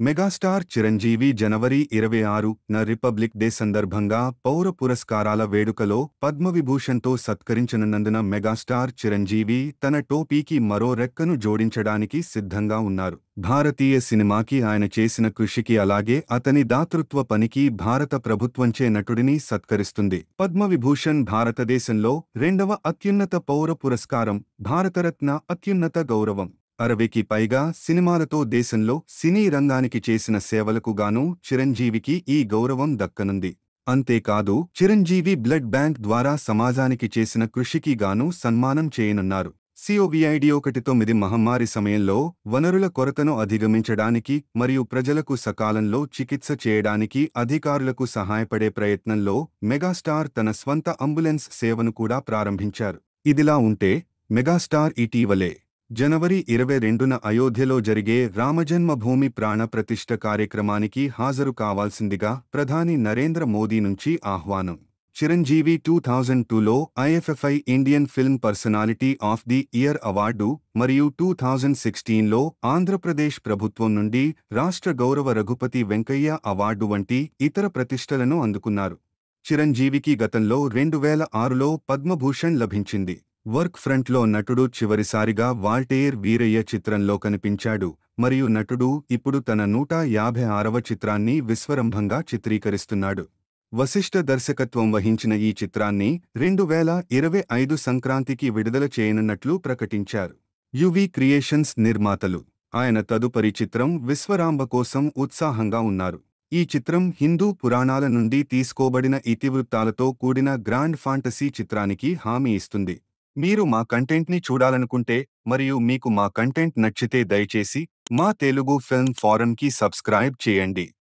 Megastar Chiranjeevi జనవరి 26న republic day సందర్భంగా పౌర పురస్కారాల వేడుకలో పద్మవిభూషణ్తో సత్కరించనున్నందున మెగాస్టార్ చిరంజీవి తన టోపీకి మరో రెక్కను జోడించడానికి సిద్ధంగా ఉన్నారు. భారతీయ సినిమాకి ఆయన చేసిన కృషికి అలాగే అతని దాతృత్వ పనికి భారత ప్రభుత్వంచే నటుడిని సత్కరిస్తుంది. పద్మవిభూషణ్ భారతదేశంలో రెండవ అత్యున్నత పౌర పురస్కారం, భారతరత్న అత్యున్నత గౌరవం. 60కి పైగా సినిమాలతో దేశంలో సినీ రంగానికి చేసిన సేవలకు గాను చిరంజీవికి ఈ గౌరవం దక్కనుంది. అంతేకాదు చిరంజీవి బ్లడ్ బ్యాంక్ ద్వారా సమాజానికి చేసిన కృషికి గాను సన్మానం చేయనున్నారు. కోవిడ్-19 మహమ్మారి సమయంలో వనరుల కొరతను అధిగమించడానికి మరియు ప్రజలకు సకాలంలో చికిత్స చేయడానికి అధికారులకు సహాయపడే ప్రయత్నంలో మెగాస్టార్ తన స్వంత అంబులెన్స్ సేవను కూడా ప్రారంభించారు. ఇదిలా ఉంటే మెగాస్టార్ ఇటీవలే జనవరి 22న అయోధ్యలో జరిగే రామజన్మభూమి ప్రాణ ప్రతిష్ఠ కార్యక్రమానికి హాజరు కావాల్సిందిగా ప్రధాని నరేంద్ర మోదీ నుంచి ఆహ్వానం. చిరంజీవి 2002లో IFFI Indian film personality of the year award మరియు 2016లో ఆంధ్రప్రదేశ్ ప్రభుత్వం నుండి రాష్ట్ర గౌరవ రఘుపతి వెంకయ్య అవార్డు వంటి ఇతర ప్రతిష్టలను అందుకున్నారు. చిరంజీవికి గతంలో 2006లో పద్మభూషణ్ లభించింది. వర్క్ ఫ్రంట్లో నటుడు చివరిసారిగా వాల్టేర్ వీరయ్య చిత్రంలో కనిపించాడు మరియు నటుడు ఇప్పుడు తన 156వ చిత్రాన్ని విశ్వరంభంగా చిత్రీకరిస్తున్నాడు. వశిష్ఠ దర్శకత్వం వహించిన ఈ చిత్రాన్ని 2025 సంక్రాంతికి విడుదల చేయనున్నట్లు ప్రకటించారు. యువి క్రియేషన్స్ నిర్మాతలు ఆయన తదుపరి చిత్రం విశ్వరాంబ కోసం ఉత్సాహంగా ఉన్నారు. ఈ చిత్రం హిందూ పురాణాల నుండి తీసుకోబడిన ఇతివృత్తాలతో కూడిన గ్రాండ్ ఫాంటసీ చిత్రానికి హామీ ఇస్తుంది. మీరు మా కంటెంట్ని చూడాలనుకుంటే మరియు మీకు మా కంటెంట్ నచ్చితే దయచేసి మా తెలుగు ఫిల్మ్ ఫోరంకి సబ్స్క్రైబ్ చేయండి.